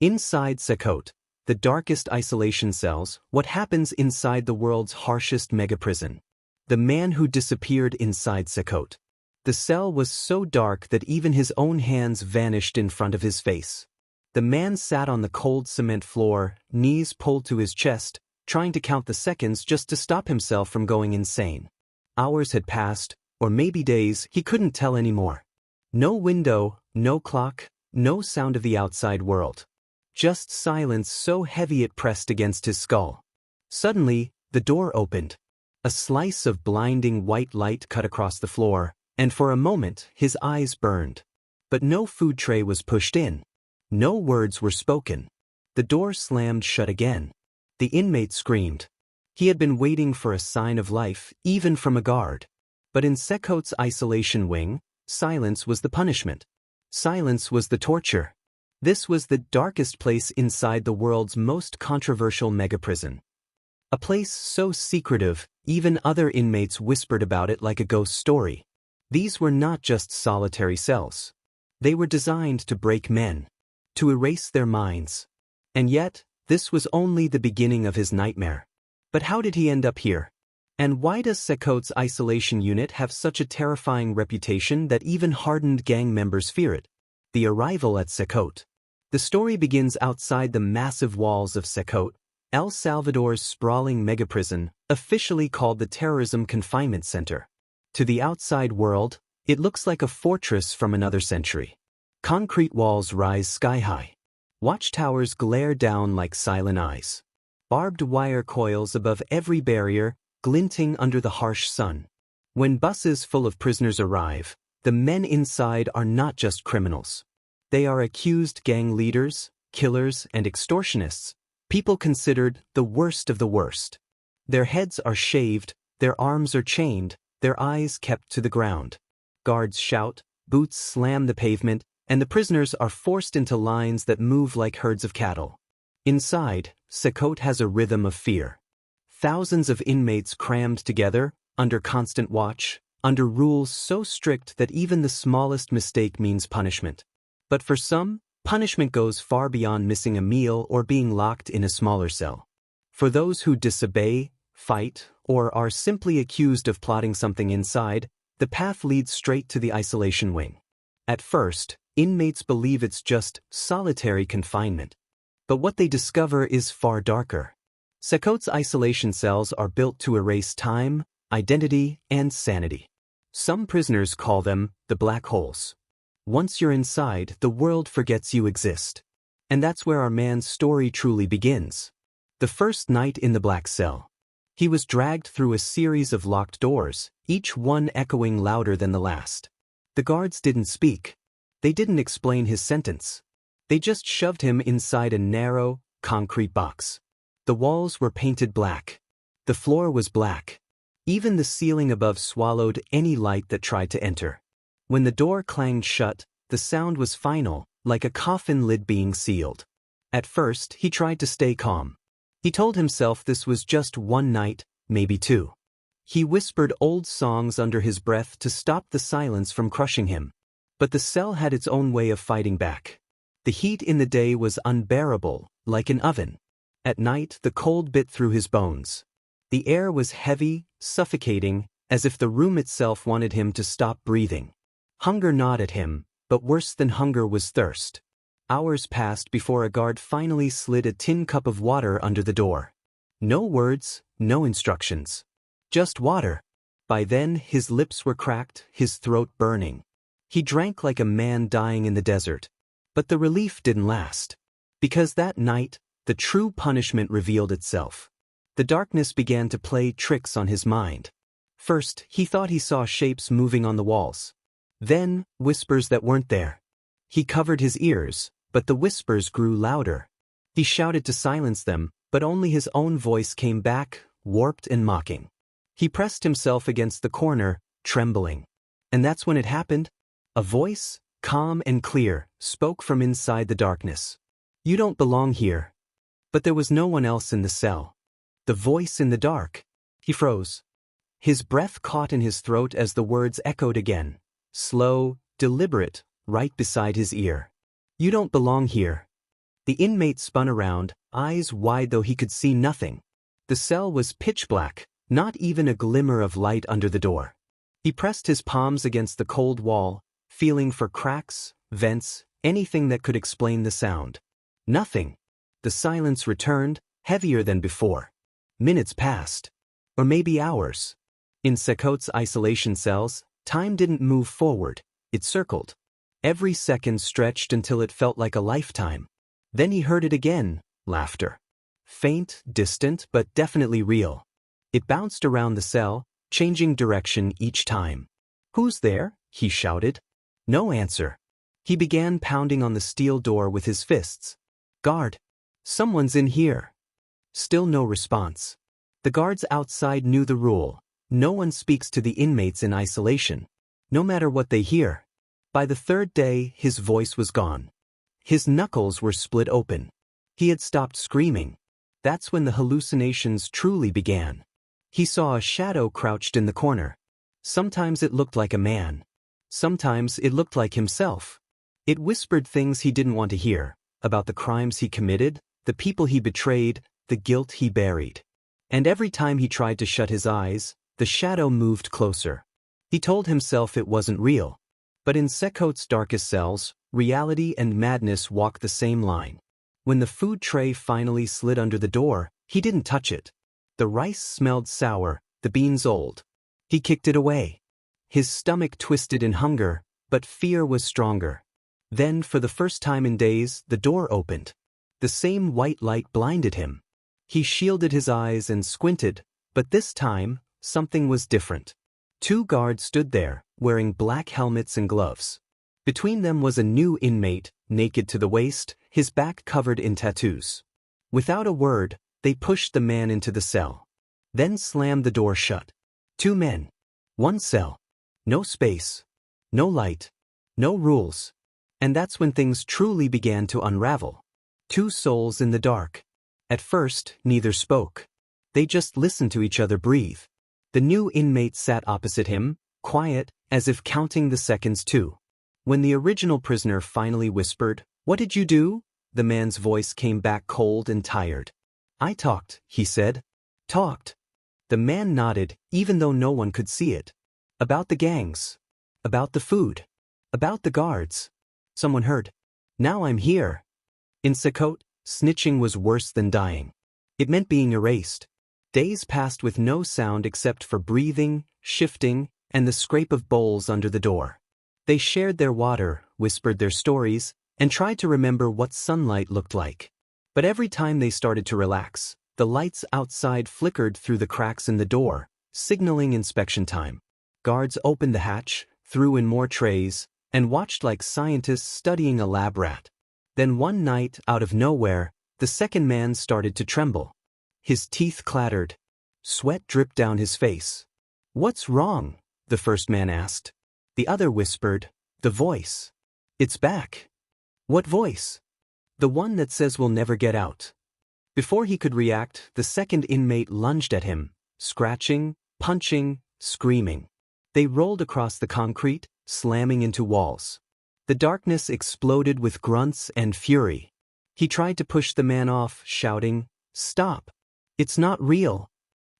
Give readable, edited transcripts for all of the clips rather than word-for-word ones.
Inside Cecot, the darkest isolation cells, what happens inside the world's harshest megaprison. The man who disappeared inside Cecot. The cell was so dark that even his own hands vanished in front of his face. The man sat on the cold cement floor, knees pulled to his chest, trying to count the seconds just to stop himself from going insane. Hours had passed, or maybe days, he couldn't tell anymore. No window, no clock, no sound of the outside world. Just silence so heavy it pressed against his skull. Suddenly, the door opened. A slice of blinding white light cut across the floor, and for a moment his eyes burned. But no food tray was pushed in. No words were spoken. The door slammed shut again. The inmate screamed. He had been waiting for a sign of life, even from a guard. But in Cecot's isolation wing, silence was the punishment. Silence was the torture. This was the darkest place inside the world's most controversial megaprison. A place so secretive, even other inmates whispered about it like a ghost story. These were not just solitary cells. They were designed to break men, to erase their minds. And yet, this was only the beginning of his nightmare. But how did he end up here? And why does Cecot's isolation unit have such a terrifying reputation that even hardened gang members fear it? The arrival at Cecot. The story begins outside the massive walls of Cecot, El Salvador's sprawling megaprison, officially called the Terrorism Confinement Center. To the outside world, it looks like a fortress from another century. Concrete walls rise sky-high. Watchtowers glare down like silent eyes. Barbed wire coils above every barrier, glinting under the harsh sun. When buses full of prisoners arrive, the men inside are not just criminals. They are accused gang leaders, killers, and extortionists, people considered the worst of the worst. Their heads are shaved, their arms are chained, their eyes kept to the ground. Guards shout, boots slam the pavement, and the prisoners are forced into lines that move like herds of cattle. Inside, Cecot has a rhythm of fear. Thousands of inmates crammed together, under constant watch, under rules so strict that even the smallest mistake means punishment. But for some, punishment goes far beyond missing a meal or being locked in a smaller cell. For those who disobey, fight, or are simply accused of plotting something inside, the path leads straight to the isolation wing. At first, inmates believe it's just solitary confinement. But what they discover is far darker. Cecot's isolation cells are built to erase time, identity, and sanity. Some prisoners call them the black holes. Once you're inside, the world forgets you exist. And that's where our man's story truly begins. The first night in the black cell. He was dragged through a series of locked doors, each one echoing louder than the last. The guards didn't speak. They didn't explain his sentence. They just shoved him inside a narrow, concrete box. The walls were painted black. The floor was black. Even the ceiling above swallowed any light that tried to enter. When the door clanged shut, the sound was final, like a coffin lid being sealed. At first, he tried to stay calm. He told himself this was just one night, maybe two. He whispered old songs under his breath to stop the silence from crushing him. But the cell had its own way of fighting back. The heat in the day was unbearable, like an oven. At night, the cold bit through his bones. The air was heavy, suffocating, as if the room itself wanted him to stop breathing. Hunger gnawed at him, but worse than hunger was thirst. Hours passed before a guard finally slid a tin cup of water under the door. No words, no instructions. Just water. By then, his lips were cracked, his throat burning. He drank like a man dying in the desert. But the relief didn't last. Because that night, the true punishment revealed itself. The darkness began to play tricks on his mind. First, he thought he saw shapes moving on the walls. Then, whispers that weren't there. He covered his ears, but the whispers grew louder. He shouted to silence them, but only his own voice came back, warped and mocking. He pressed himself against the corner, trembling. And that's when it happened. A voice, calm and clear, spoke from inside the darkness. "You don't belong here." But there was no one else in the cell. The voice in the dark. He froze. His breath caught in his throat as the words echoed again. Slow, deliberate, right beside his ear. "You don't belong here." The inmate spun around, eyes wide though he could see nothing. The cell was pitch black, not even a glimmer of light under the door. He pressed his palms against the cold wall, feeling for cracks, vents, anything that could explain the sound. Nothing. The silence returned, heavier than before. Minutes passed. Or maybe hours. In Cecot's isolation cells, time didn't move forward, it circled. Every second stretched until it felt like a lifetime. Then he heard it again, laughter. Faint, distant, but definitely real. It bounced around the cell, changing direction each time. "Who's there?" he shouted. No answer. He began pounding on the steel door with his fists. "Guard! Someone's in here!" Still no response. The guards outside knew the rule. No one speaks to the inmates in isolation, no matter what they hear. By the third day, his voice was gone. His knuckles were split open. He had stopped screaming. That's when the hallucinations truly began. He saw a shadow crouched in the corner. Sometimes it looked like a man. Sometimes it looked like himself. It whispered things he didn't want to hear, about the crimes he committed, the people he betrayed, the guilt he buried. And every time he tried to shut his eyes, the shadow moved closer. He told himself it wasn't real. But in Cecot's darkest cells, reality and madness walk the same line. When the food tray finally slid under the door, he didn't touch it. The rice smelled sour, the beans old. He kicked it away. His stomach twisted in hunger, but fear was stronger. Then, for the first time in days, the door opened. The same white light blinded him. He shielded his eyes and squinted, but this time, something was different. Two guards stood there, wearing black helmets and gloves. Between them was a new inmate, naked to the waist, his back covered in tattoos. Without a word, they pushed the man into the cell. Then slammed the door shut. Two men. One cell. No space. No light. No rules. And that's when things truly began to unravel. Two souls in the dark. At first, neither spoke. They just listened to each other breathe. The new inmate sat opposite him, quiet, as if counting the seconds too. When the original prisoner finally whispered, "What did you do?" the man's voice came back cold and tired. "I talked," he said. "Talked." The man nodded, even though no one could see it. "About the gangs. About the food. About the guards." Someone heard. "Now I'm here." In Cecot, snitching was worse than dying. It meant being erased. Days passed with no sound except for breathing, shifting, and the scrape of bowls under the door. They shared their water, whispered their stories, and tried to remember what sunlight looked like. But every time they started to relax, the lights outside flickered through the cracks in the door, signaling inspection time. Guards opened the hatch, threw in more trays, and watched like scientists studying a lab rat. Then one night, out of nowhere, the second man started to tremble. His teeth clattered. Sweat dripped down his face. "What's wrong?" the first man asked. The other whispered, "The voice. It's back." "What voice?" "The one that says we'll never get out." Before he could react, the second inmate lunged at him, scratching, punching, screaming. They rolled across the concrete, slamming into walls. The darkness exploded with grunts and fury. He tried to push the man off, shouting, "Stop! It's not real."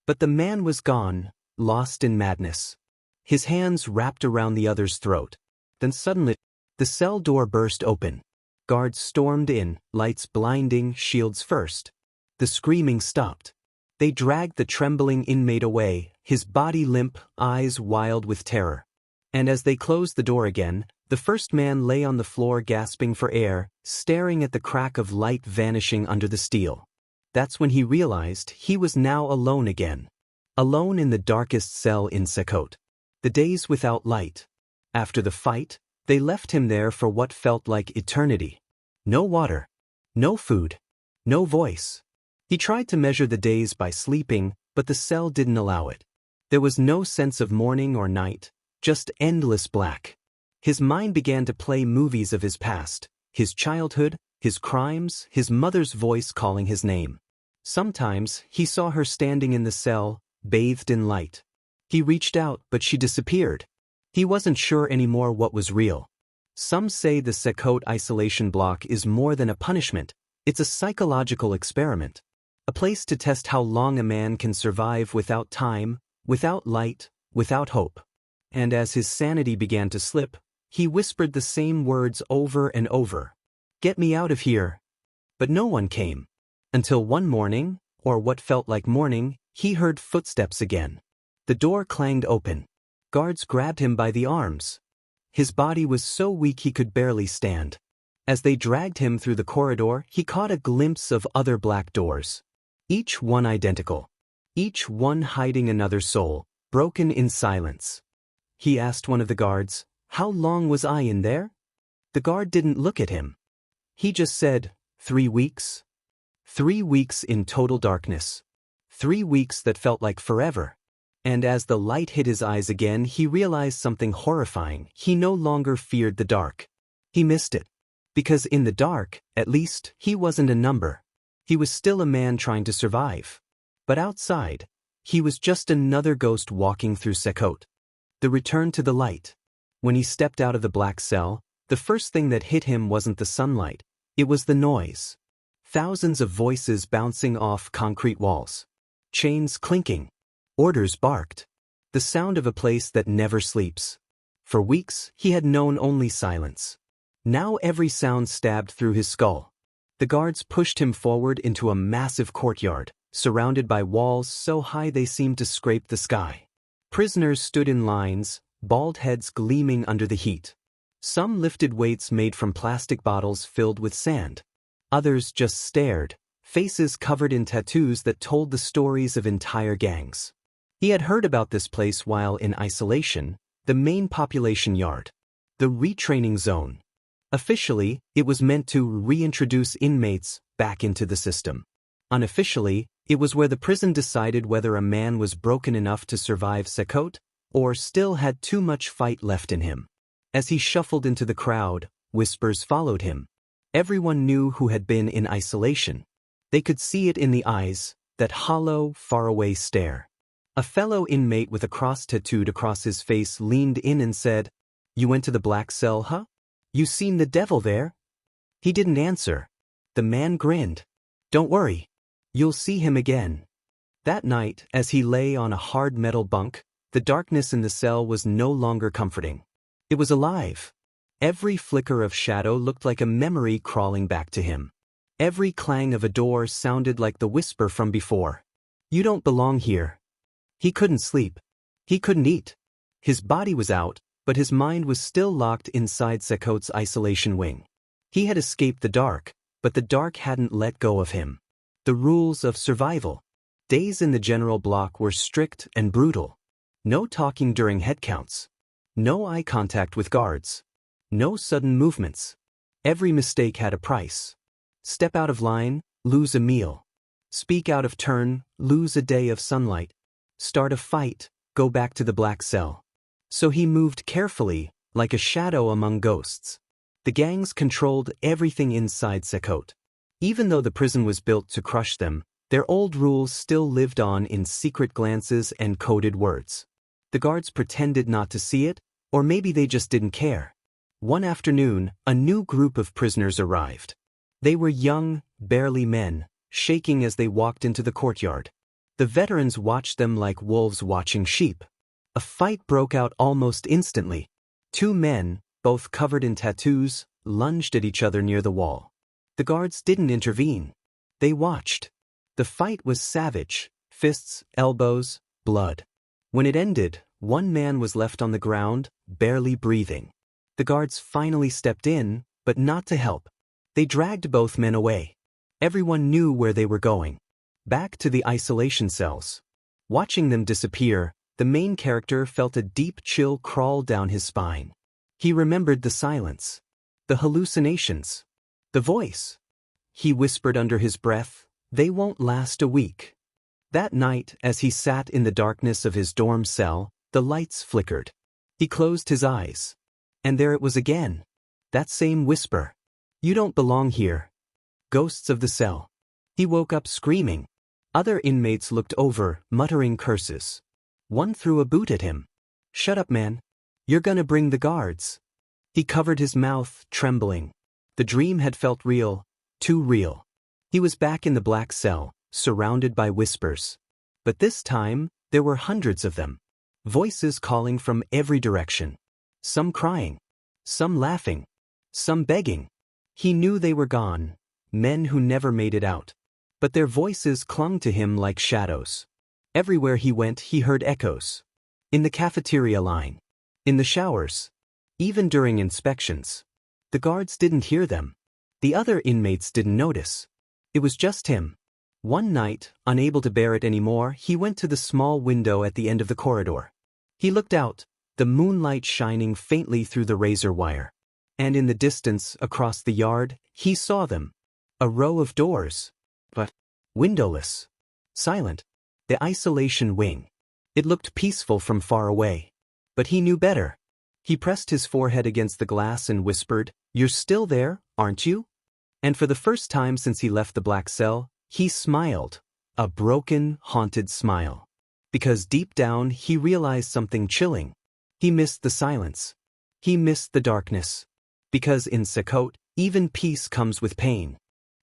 But the man was gone, lost in madness. His hands wrapped around the other's throat. Then suddenly, the cell door burst open. Guards stormed in, lights blinding, shields first. The screaming stopped. They dragged the trembling inmate away, his body limp, eyes wild with terror. And as they closed the door again, the first man lay on the floor gasping for air, staring at the crack of light vanishing under the steel. That's when he realized he was now alone again. Alone in the darkest cell in Cecot. The days without light. After the fight, they left him there for what felt like eternity. No water. No food. No voice. He tried to measure the days by sleeping, but the cell didn't allow it. There was no sense of morning or night, just endless black. His mind began to play movies of his past, his childhood, his crimes, his mother's voice calling his name. Sometimes, he saw her standing in the cell, bathed in light. He reached out, but she disappeared. He wasn't sure anymore what was real. Some say the Cecot isolation block is more than a punishment. It's a psychological experiment. A place to test how long a man can survive without time, without light, without hope. And as his sanity began to slip, he whispered the same words over and over. "Get me out of here." But no one came. Until one morning, or what felt like morning, he heard footsteps again. The door clanged open. Guards grabbed him by the arms. His body was so weak he could barely stand. As they dragged him through the corridor, he caught a glimpse of other black doors. Each one identical. Each one hiding another soul, broken in silence. He asked one of the guards, "How long was I in there?" The guard didn't look at him. He just said, 3 weeks. 3 weeks in total darkness. 3 weeks that felt like forever. And as the light hit his eyes again, he realized something horrifying. He no longer feared the dark. He missed it. Because in the dark, at least, he wasn't a number. He was still a man trying to survive. But outside, he was just another ghost walking through Cecot. The return to the light. When he stepped out of the black cell, the first thing that hit him wasn't the sunlight. It was the noise. Thousands of voices bouncing off concrete walls. Chains clinking. Orders barked. The sound of a place that never sleeps. For weeks, he had known only silence. Now every sound stabbed through his skull. The guards pushed him forward into a massive courtyard, surrounded by walls so high they seemed to scrape the sky. Prisoners stood in lines, bald heads gleaming under the heat. Some lifted weights made from plastic bottles filled with sand. Others just stared, faces covered in tattoos that told the stories of entire gangs. He had heard about this place while in isolation, the main population yard. The retraining zone. Officially, it was meant to reintroduce inmates back into the system. Unofficially, it was where the prison decided whether a man was broken enough to survive Cecot, or still had too much fight left in him. As he shuffled into the crowd, whispers followed him. Everyone knew who had been in isolation. They could see it in the eyes, that hollow, faraway stare. A fellow inmate with a cross tattooed across his face leaned in and said, "You went to the black cell, huh? You seen the devil there?" He didn't answer. The man grinned. "Don't worry. You'll see him again." That night, as he lay on a hard metal bunk, the darkness in the cell was no longer comforting. It was alive. Every flicker of shadow looked like a memory crawling back to him. Every clang of a door sounded like the whisper from before. "You don't belong here." He couldn't sleep. He couldn't eat. His body was out, but his mind was still locked inside Cecot's isolation wing. He had escaped the dark, but the dark hadn't let go of him. The rules of survival. Days in the general block were strict and brutal. No talking during head counts. No eye contact with guards. No sudden movements. Every mistake had a price. Step out of line, lose a meal. Speak out of turn, lose a day of sunlight. Start a fight, go back to the black cell. So he moved carefully, like a shadow among ghosts. The gangs controlled everything inside Cecot. Even though the prison was built to crush them, their old rules still lived on in secret glances and coded words. The guards pretended not to see it, or maybe they just didn't care. One afternoon, a new group of prisoners arrived. They were young, barely men, shaking as they walked into the courtyard. The veterans watched them like wolves watching sheep. A fight broke out almost instantly. 2 men, both covered in tattoos, lunged at each other near the wall. The guards didn't intervene. They watched. The fight was savage, fists, elbows, blood. When it ended, one man was left on the ground, barely breathing. The guards finally stepped in, but not to help. They dragged both men away. Everyone knew where they were going. Back to the isolation cells. Watching them disappear, the main character felt a deep chill crawl down his spine. He remembered the silence. The hallucinations. The voice. He whispered under his breath, "They won't last a week." That night, as he sat in the darkness of his dorm cell, the lights flickered. He closed his eyes. And there it was again. That same whisper. "You don't belong here." Ghosts of the cell. He woke up screaming. Other inmates looked over, muttering curses. One threw a boot at him. "Shut up, man. You're gonna bring the guards." He covered his mouth, trembling. The dream had felt real, too real. He was back in the black cell, surrounded by whispers. But this time, there were hundreds of them. Voices calling from every direction. Some crying. Some laughing. Some begging. He knew they were gone, men who never made it out. But their voices clung to him like shadows. Everywhere he went, he heard echoes. In the cafeteria line. In the showers. Even during inspections. The guards didn't hear them. The other inmates didn't notice. It was just him. One night, unable to bear it anymore, he went to the small window at the end of the corridor. He looked out, the moonlight shining faintly through the razor wire. And in the distance, across the yard, he saw them. A row of doors. But windowless. Silent. The isolation wing. It looked peaceful from far away. But he knew better. He pressed his forehead against the glass and whispered, "You're still there, aren't you?" And for the first time since he left the black cell, he smiled. A broken, haunted smile. Because deep down he realized something chilling. He missed the silence. He missed the darkness. Because in Cecot, even peace comes with pain.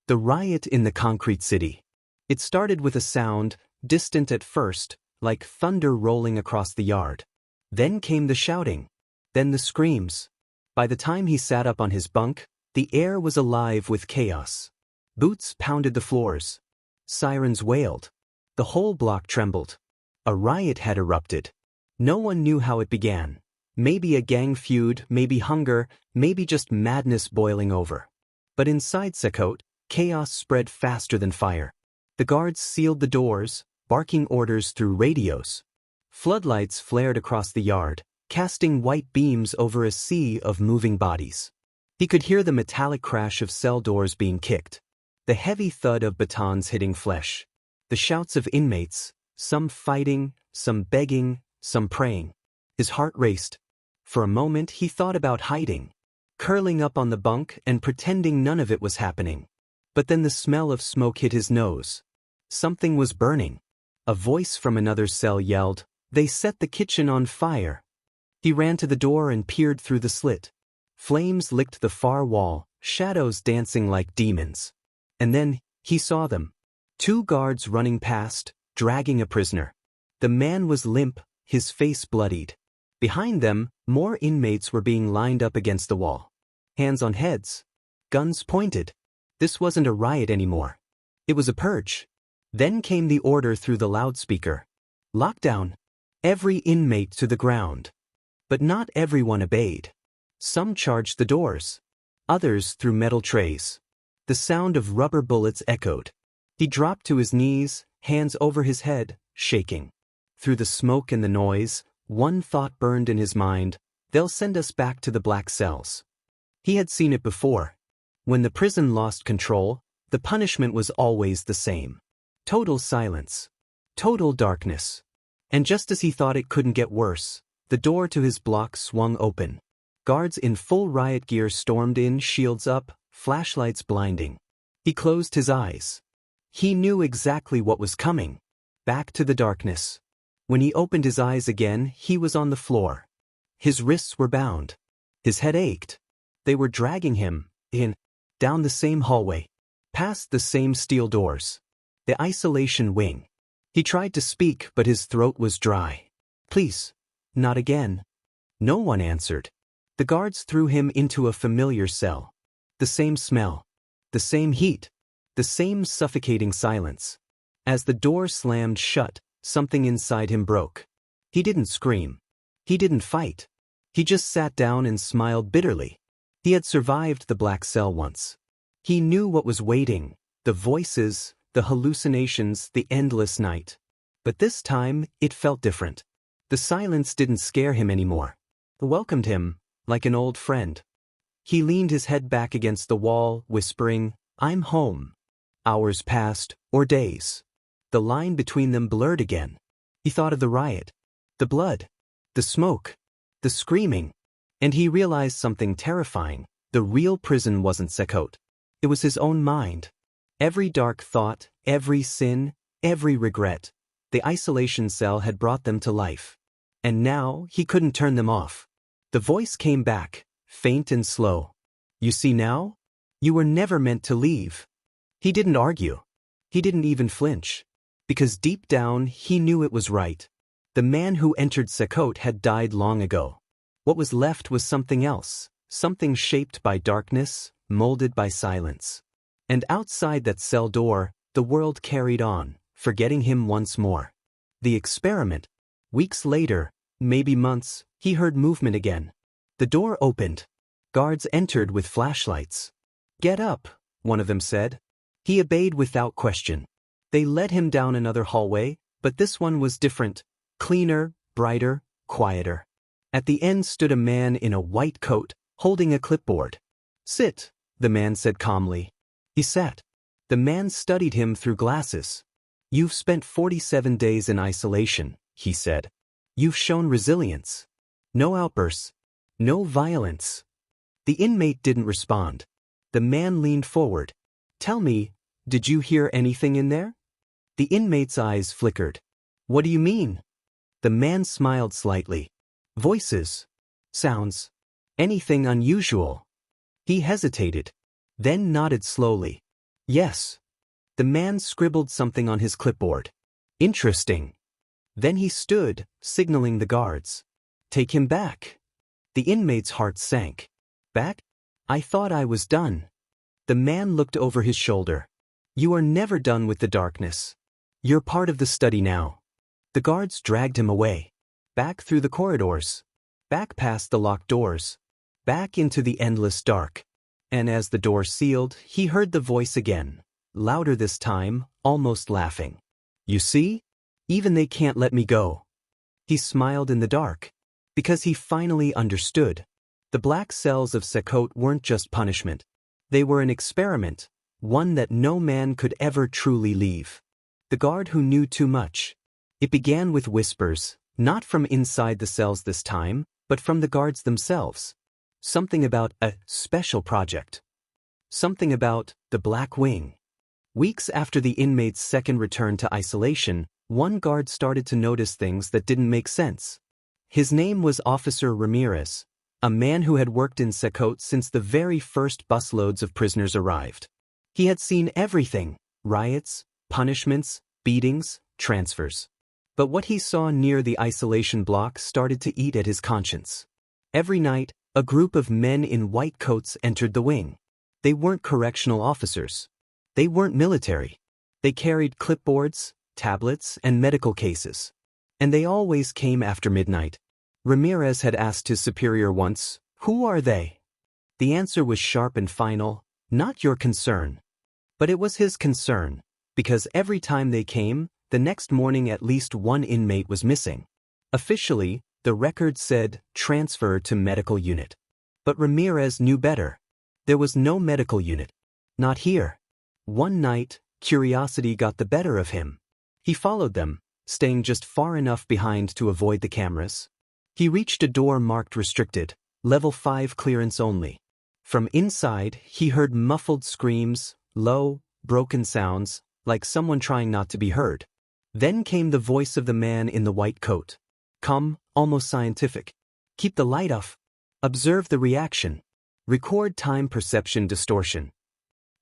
The riot in the concrete city. It started with a sound, distant at first, like thunder rolling across the yard. Then came the shouting. Then the screams. By the time he sat up on his bunk, the air was alive with chaos. Boots pounded the floors. Sirens wailed. The whole block trembled. A riot had erupted. No one knew how it began. Maybe a gang feud, maybe hunger, maybe just madness boiling over. But inside Cecot, chaos spread faster than fire. The guards sealed the doors, barking orders through radios. Floodlights flared across the yard, casting white beams over a sea of moving bodies. He could hear the metallic crash of cell doors being kicked, the heavy thud of batons hitting flesh, the shouts of inmates, some fighting, some begging, some praying. His heart raced. For a moment he thought about hiding, curling up on the bunk and pretending none of it was happening. But then the smell of smoke hit his nose. Something was burning. A voice from another cell yelled, "They set the kitchen on fire." He ran to the door and peered through the slit. Flames licked the far wall, shadows dancing like demons. And then, he saw them. 2 guards running past, dragging a prisoner. The man was limp, his face bloodied. Behind them, more inmates were being lined up against the wall. Hands on heads. Guns pointed. This wasn't a riot anymore. It was a purge. Then came the order through the loudspeaker. Lockdown. Every inmate to the ground. But not everyone obeyed. Some charged the doors. Others threw metal trays. The sound of rubber bullets echoed. He dropped to his knees, hands over his head, shaking. Through the smoke and the noise, one thought burned in his mind: they'll send us back to the black cells. He had seen it before. When the prison lost control, the punishment was always the same. Total silence. Total darkness. And just as he thought it couldn't get worse, the door to his block swung open. Guards in full riot gear stormed in, shields up, flashlights blinding. He closed his eyes. He knew exactly what was coming. Back to the darkness. When he opened his eyes again, he was on the floor. His wrists were bound. His head ached. They were dragging him, down the same hallway, past the same steel doors. The isolation wing. He tried to speak, but his throat was dry. "Please, not again." No one answered. The guards threw him into a familiar cell. The same smell. The same heat. The same suffocating silence. As the door slammed shut, something inside him broke. He didn't scream. He didn't fight. He just sat down and smiled bitterly. He had survived the black cell once. He knew what was waiting: the voices, the hallucinations, the endless night. But this time, it felt different. The silence didn't scare him anymore. It welcomed him, like an old friend. He leaned his head back against the wall, whispering, "I'm home." Hours passed, or days. The line between them blurred again. He thought of the riot, the blood, the smoke, the screaming. And he realized something terrifying. The real prison wasn't Cecot. It was his own mind. Every dark thought, every sin, every regret, the isolation cell had brought them to life. And now, he couldn't turn them off. The voice came back, faint and slow. "You see now? You were never meant to leave." He didn't argue. He didn't even flinch. Because deep down, he knew it was right. The man who entered Cecot had died long ago. What was left was something else, something shaped by darkness, molded by silence. And outside that cell door, the world carried on, forgetting him once more. The experiment. Weeks later, maybe months, he heard movement again. The door opened. Guards entered with flashlights. "Get up," one of them said. He obeyed without question. They led him down another hallway, but this one was different, cleaner, brighter, quieter. At the end stood a man in a white coat, holding a clipboard. "Sit," the man said calmly. He sat. The man studied him through glasses. "You've spent 47 days in isolation," he said. "You've shown resilience. No outbursts. No violence." The inmate didn't respond. The man leaned forward. "Tell me, did you hear anything in there?" The inmate's eyes flickered. "What do you mean?" The man smiled slightly. "Voices. Sounds. Anything unusual." He hesitated, then nodded slowly. "Yes." The man scribbled something on his clipboard. "Interesting." Then he stood, signaling the guards. "Take him back." The inmate's heart sank. "Back? I thought I was done." The man looked over his shoulder. "You are never done with the darkness. You're part of the study now." The guards dragged him away. Back through the corridors. Back past the locked doors. Back into the endless dark. And as the door sealed, he heard the voice again, louder this time, almost laughing. "You see? Even they can't let me go." He smiled in the dark. Because he finally understood. The black cells of Cecot weren't just punishment. They were an experiment, one that no man could ever truly leave. The guard who knew too much. It began with whispers, not from inside the cells this time, but from the guards themselves. Something about a special project. Something about the Black Wing. Weeks after the inmate's second return to isolation, one guard started to notice things that didn't make sense. His name was Officer Ramirez, a man who had worked in Cecot since the very first busloads of prisoners arrived. He had seen everything: riots, punishments, beatings, transfers. But what he saw near the isolation block started to eat at his conscience. Every night, a group of men in white coats entered the wing. They weren't correctional officers. They weren't military. They carried clipboards, tablets, and medical cases. And they always came after midnight. Ramirez had asked his superior once, "Who are they?" The answer was sharp and final, "Not your concern." But it was his concern, because every time they came, the next morning at least one inmate was missing. Officially, the record said, "Transfer to medical unit." But Ramirez knew better. There was no medical unit. Not here. One night, curiosity got the better of him. He followed them, staying just far enough behind to avoid the cameras. He reached a door marked restricted, level 5 clearance only. From inside, he heard muffled screams, low, broken sounds, like someone trying not to be heard. Then came the voice of the man in the white coat. Calm, almost scientific. "Keep the light off. Observe the reaction. Record time perception distortion."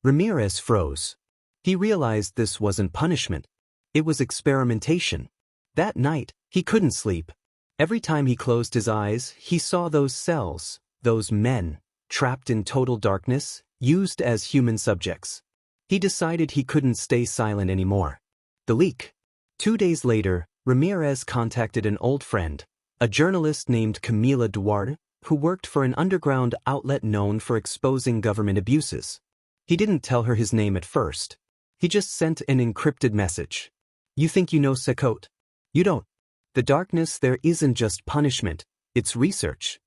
Ramirez froze. He realized this wasn't punishment. It was experimentation. That night, he couldn't sleep. Every time he closed his eyes, he saw those cells, those men, trapped in total darkness, used as human subjects. He decided he couldn't stay silent anymore. The leak. 2 days later, Ramirez contacted an old friend, a journalist named Camila Duarte, who worked for an underground outlet known for exposing government abuses. He didn't tell her his name at first. He just sent an encrypted message. "You think you know Cecot? You don't. The darkness there isn't just punishment, it's research."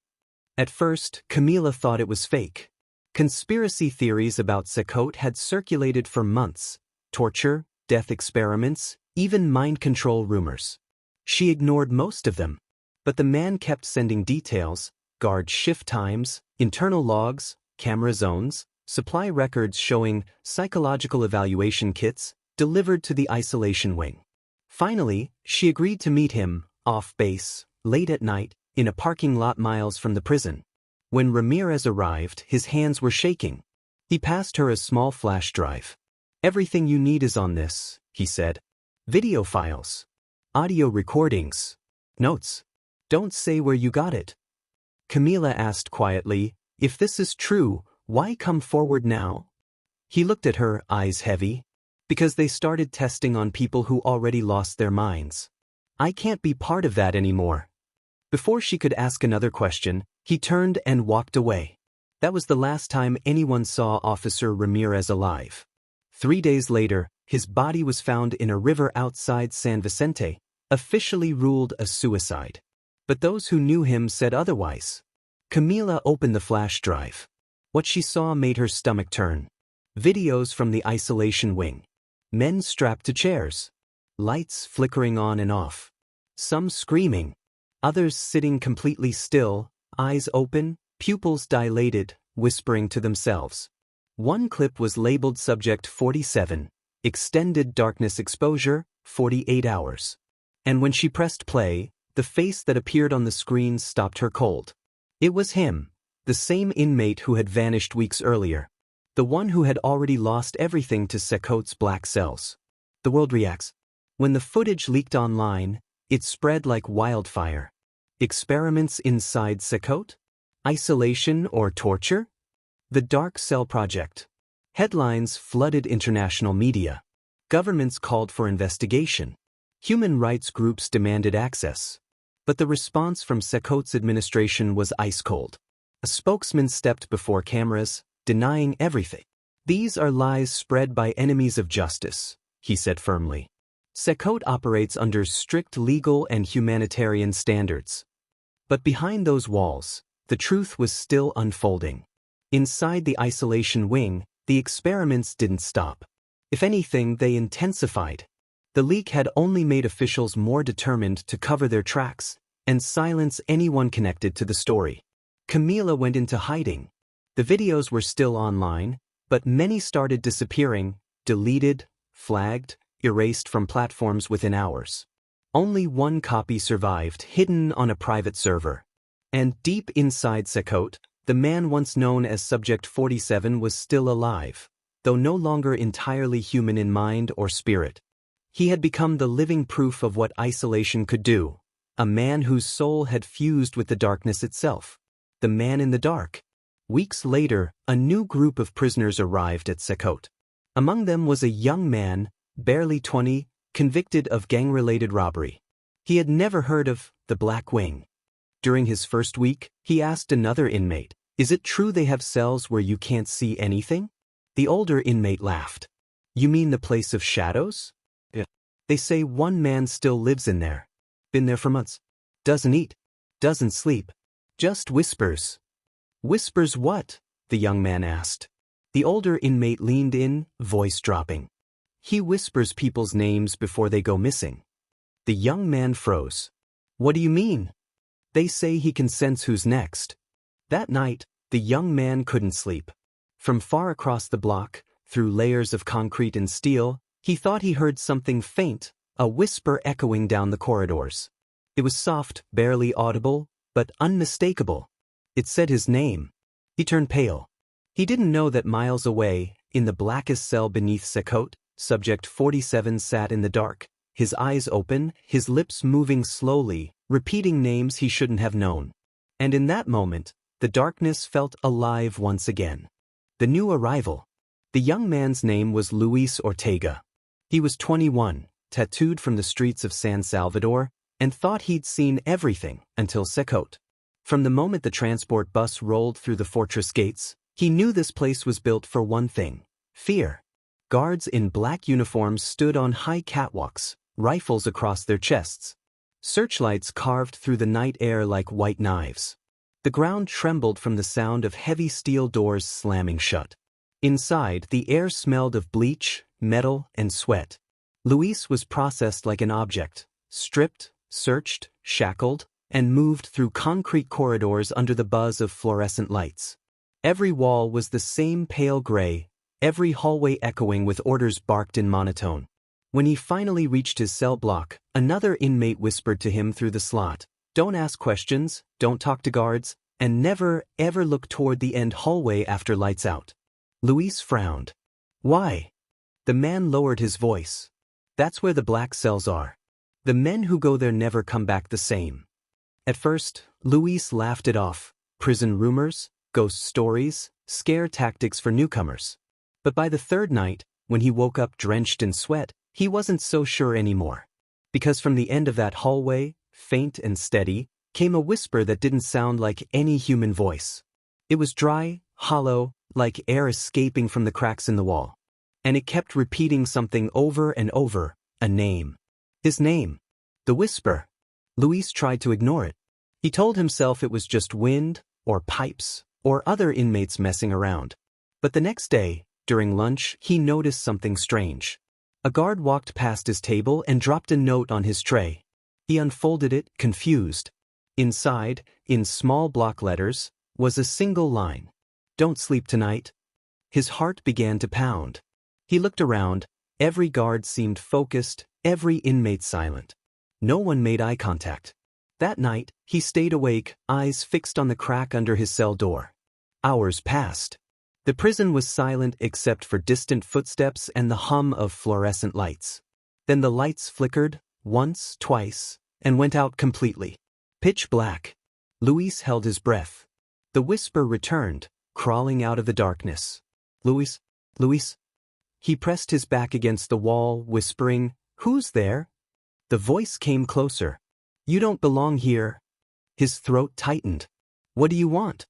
At first, Camila thought it was fake. Conspiracy theories about Cecot had circulated for months. Torture, death experiments, even mind control rumors. She ignored most of them. But the man kept sending details: guard shift times, internal logs, camera zones, supply records showing psychological evaluation kits delivered to the isolation wing. Finally, she agreed to meet him, off base, late at night, in a parking lot miles from the prison. When Ramirez arrived, his hands were shaking. He passed her a small flash drive. Everything you need is on this, he said. Video files. Audio recordings. Notes. Don't say where you got it. Camila asked quietly, if this is true, why come forward now? He looked at her, eyes heavy. Because they started testing on people who already lost their minds. I can't be part of that anymore. Before she could ask another question, he turned and walked away. That was the last time anyone saw Officer Ramirez alive. 3 days later, his body was found in a river outside San Vicente, officially ruled a suicide. But those who knew him said otherwise. Camila opened the flash drive. What she saw made her stomach turn. Videos from the isolation wing. Men strapped to chairs. Lights flickering on and off. Some screaming. Others sitting completely still, eyes open, pupils dilated, whispering to themselves. One clip was labeled Subject 47, Extended Darkness Exposure, 48 hours. And when she pressed play, the face that appeared on the screen stopped her cold. It was him, the same inmate who had vanished weeks earlier. The one who had already lost everything to Cecot's black cells. The world reacts. When the footage leaked online, it spread like wildfire. Experiments inside Cecot? Isolation or torture? The Dark Cell Project. Headlines flooded international media. Governments called for investigation. Human rights groups demanded access. But the response from Cecot's administration was ice cold. A spokesman stepped before cameras, denying everything. These are lies spread by enemies of justice, he said firmly. Cecot operates under strict legal and humanitarian standards. But behind those walls, the truth was still unfolding. Inside the isolation wing, the experiments didn't stop. If anything, they intensified. The leak had only made officials more determined to cover their tracks and silence anyone connected to the story. Camila went into hiding. The videos were still online, but many started disappearing, deleted, flagged, erased from platforms within hours. Only one copy survived, hidden on a private server. And deep inside Cecot, the man once known as Subject 47 was still alive, though no longer entirely human in mind or spirit. He had become the living proof of what isolation could do, a man whose soul had fused with the darkness itself. The man in the dark. Weeks later, a new group of prisoners arrived at Cecot. Among them was a young man, barely 20, convicted of gang-related robbery. He had never heard of the Black Wing. During his first week, he asked another inmate, "Is it true they have cells where you can't see anything?" The older inmate laughed. "You mean the place of shadows?" "Yeah. They say one man still lives in there. Been there for months. Doesn't eat. Doesn't sleep. Just whispers." "Whispers what?" the young man asked. The older inmate leaned in, voice dropping. "He whispers people's names before they go missing." The young man froze. "What do you mean?" "They say he can sense who's next." That night, the young man couldn't sleep. From far across the block, through layers of concrete and steel, he thought he heard something faint, a whisper echoing down the corridors. It was soft, barely audible, but unmistakable. It said his name. He turned pale. He didn't know that miles away, in the blackest cell beneath Cecot, Subject 47 sat in the dark, his eyes open, his lips moving slowly, repeating names he shouldn't have known. And in that moment, the darkness felt alive once again. The new arrival. The young man's name was Luis Ortega. He was 21, tattooed from the streets of San Salvador, and thought he'd seen everything until Cecot. From the moment the transport bus rolled through the fortress gates, he knew this place was built for one thing: fear. Guards in black uniforms stood on high catwalks, rifles across their chests. Searchlights carved through the night air like white knives. The ground trembled from the sound of heavy steel doors slamming shut. Inside, the air smelled of bleach, metal, and sweat. Luis was processed like an object, stripped, searched, shackled, and moved through concrete corridors under the buzz of fluorescent lights. Every wall was the same pale gray, every hallway echoing with orders barked in monotone. When he finally reached his cell block, another inmate whispered to him through the slot, "Don't ask questions, don't talk to guards, and never, ever look toward the end hallway after lights out." Luis frowned. "Why?" The man lowered his voice. That's where the black cells are. The men who go there never come back the same. At first, Luis laughed it off. Prison rumors, ghost stories, scare tactics for newcomers. But by the third night, when he woke up drenched in sweat, he wasn't so sure anymore. Because from the end of that hallway, faint and steady, came a whisper that didn't sound like any human voice. It was dry, hollow, like air escaping from the cracks in the wall. And it kept repeating something over and over, a name. His name. The whisper. Luis tried to ignore it. He told himself it was just wind, or pipes, or other inmates messing around. But the next day, during lunch, he noticed something strange. A guard walked past his table and dropped a note on his tray. He unfolded it, confused. Inside, in small block letters, was a single line. Don't sleep tonight. His heart began to pound. He looked around. Every guard seemed focused, every inmate silent. No one made eye contact. That night, he stayed awake, eyes fixed on the crack under his cell door. Hours passed. The prison was silent except for distant footsteps and the hum of fluorescent lights. Then the lights flickered, once, twice, and went out completely. Pitch black. Luis held his breath. The whisper returned, crawling out of the darkness. Luis? Luis? He pressed his back against the wall, whispering, "Who's there?" The voice came closer. "You don't belong here." His throat tightened. "What do you want?"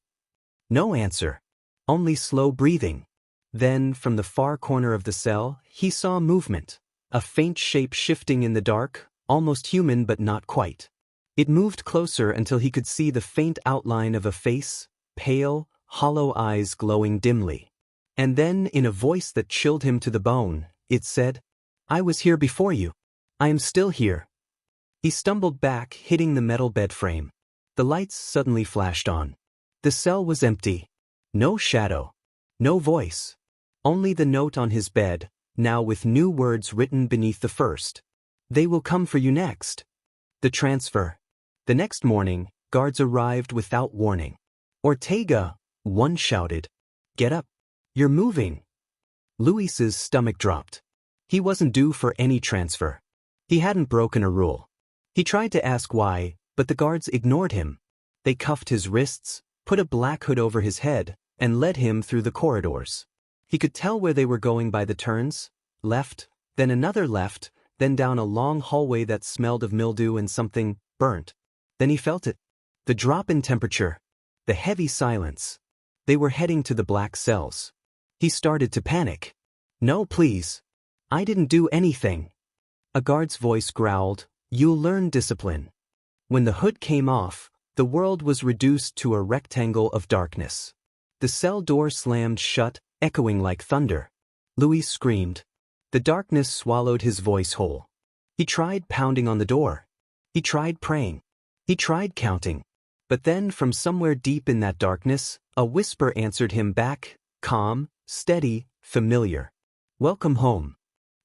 No answer. Only slow breathing. Then, from the far corner of the cell, he saw movement. A faint shape shifting in the dark, almost human but not quite. It moved closer until he could see the faint outline of a face, pale, hollow eyes glowing dimly. And then, in a voice that chilled him to the bone, it said, "I was here before you. I am still here." He stumbled back, hitting the metal bed frame. The lights suddenly flashed on. The cell was empty. No shadow. No voice. Only the note on his bed, now with new words written beneath the first. "They will come for you next." The transfer. The next morning, guards arrived without warning. "Ortega," one shouted. "Get up. You're moving." Luis's stomach dropped. He wasn't due for any transfer. He hadn't broken a rule. He tried to ask why, but the guards ignored him. They cuffed his wrists, put a black hood over his head, and led him through the corridors. He could tell where they were going by the turns, left, then another left, then down a long hallway that smelled of mildew and something burnt. Then he felt it. The drop in temperature. The heavy silence. They were heading to the black cells. He started to panic. "No, please. I didn't do anything." A guard's voice growled, "You'll learn discipline." When the hood came off, the world was reduced to a rectangle of darkness. The cell door slammed shut, echoing like thunder. Luis screamed. The darkness swallowed his voice whole. He tried pounding on the door. He tried praying. He tried counting. But then, from somewhere deep in that darkness, a whisper answered him back, calm, steady, familiar. "Welcome home."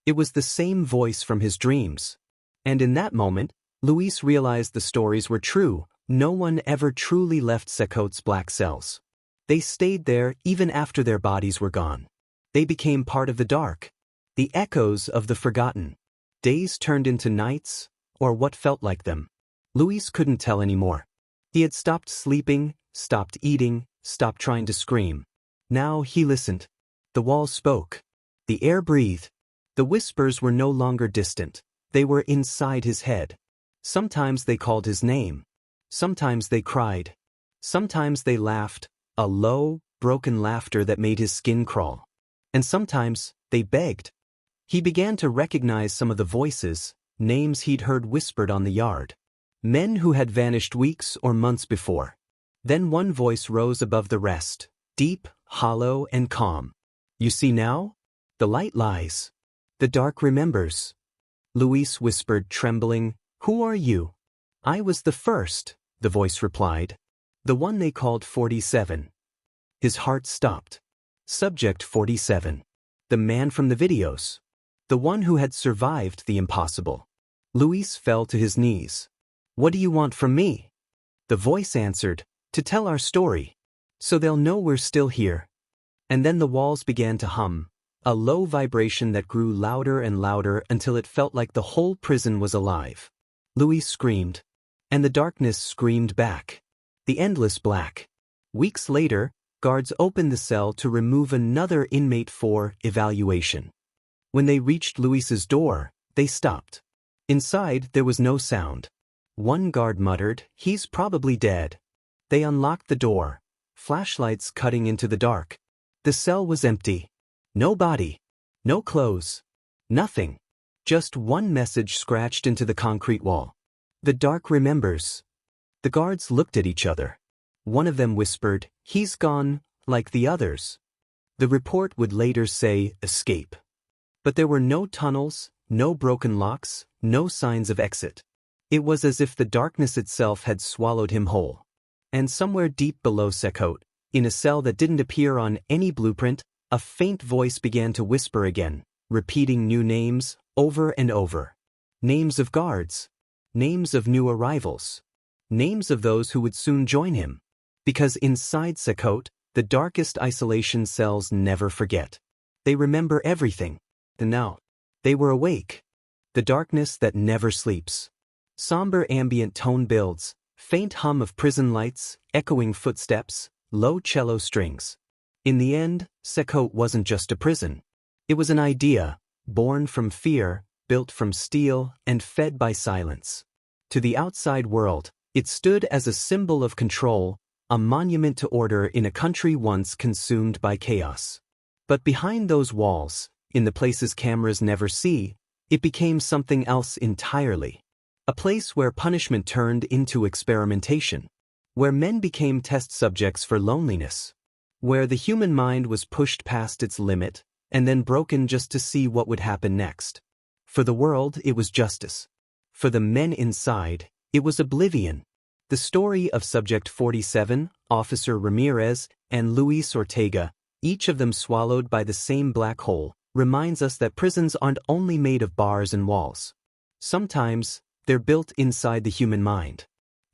It was the same voice from his dreams. And in that moment, Luis realized the stories were true. No one ever truly left Cecot's black cells. They stayed there even after their bodies were gone. They became part of the dark. The echoes of the forgotten. Days turned into nights, or what felt like them. Luis couldn't tell anymore. He had stopped sleeping, stopped eating, stopped trying to scream. Now he listened. The walls spoke. The air breathed. The whispers were no longer distant. They were inside his head. Sometimes they called his name. Sometimes they cried. Sometimes they laughed, a low, broken laughter that made his skin crawl. And sometimes they begged. He began to recognize some of the voices, names he'd heard whispered on the yard. Men who had vanished weeks or months before. Then one voice rose above the rest, deep, hollow, and calm. "You see now? The light lies. The dark remembers." Luis whispered, trembling, "Who are you?" "I was the first," the voice replied. "The one they called 47. His heart stopped. Subject 47. The man from the videos. The one who had survived the impossible. Luis fell to his knees. "What do you want from me?" The voice answered, "To tell our story. So they'll know we're still here." And then the walls began to hum. a low vibration that grew louder and louder until it felt like the whole prison was alive. Luis screamed. And the darkness screamed back. The endless black. Weeks later, guards opened the cell to remove another inmate for evaluation. When they reached Luis's door, they stopped. Inside, there was no sound. One guard muttered, "He's probably dead." They unlocked the door, flashlights cutting into the dark. The cell was empty. No body. No clothes. Nothing. Just one message scratched into the concrete wall. "The dark remembers." The guards looked at each other. One of them whispered, "He's gone, like the others." The report would later say, "escape." But there were no tunnels, no broken locks, no signs of exit. It was as if the darkness itself had swallowed him whole. And somewhere deep below Cecot, in a cell that didn't appear on any blueprint, a faint voice began to whisper again, repeating new names, over and over. Names of guards. Names of new arrivals. Names of those who would soon join him. Because inside Cecot, the darkest isolation cells never forget. They remember everything. And now, they were awake. The darkness that never sleeps. Somber ambient tone builds, faint hum of prison lights, echoing footsteps, low cello strings. In the end, Cecot wasn't just a prison. It was an idea, born from fear, built from steel, and fed by silence. To the outside world, it stood as a symbol of control, a monument to order in a country once consumed by chaos. But behind those walls, in the places cameras never see, it became something else entirely. A place where punishment turned into experimentation. Where men became test subjects for loneliness. Where the human mind was pushed past its limit, and then broken just to see what would happen next. For the world, it was justice. For the men inside, it was oblivion. The story of Subject 47, Officer Ramirez, and Luis Ortega, each of them swallowed by the same black hole, reminds us that prisons aren't only made of bars and walls. Sometimes, they're built inside the human mind.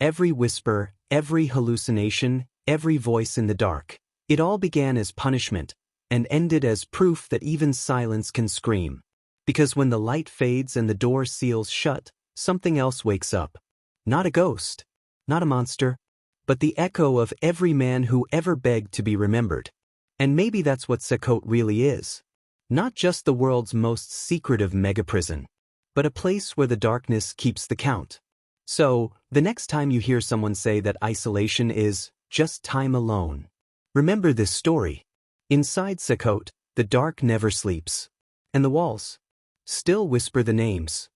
Every whisper, every hallucination, every voice in the dark. It all began as punishment, and ended as proof that even silence can scream. Because when the light fades and the door seals shut, something else wakes up. Not a ghost, not a monster, but the echo of every man who ever begged to be remembered. And maybe that's what Cecot really is. Not just the world's most secretive megaprison, but a place where the darkness keeps the count. So, the next time you hear someone say that isolation is just time alone, remember this story. Inside Cecot, the dark never sleeps. And the walls still whisper the names.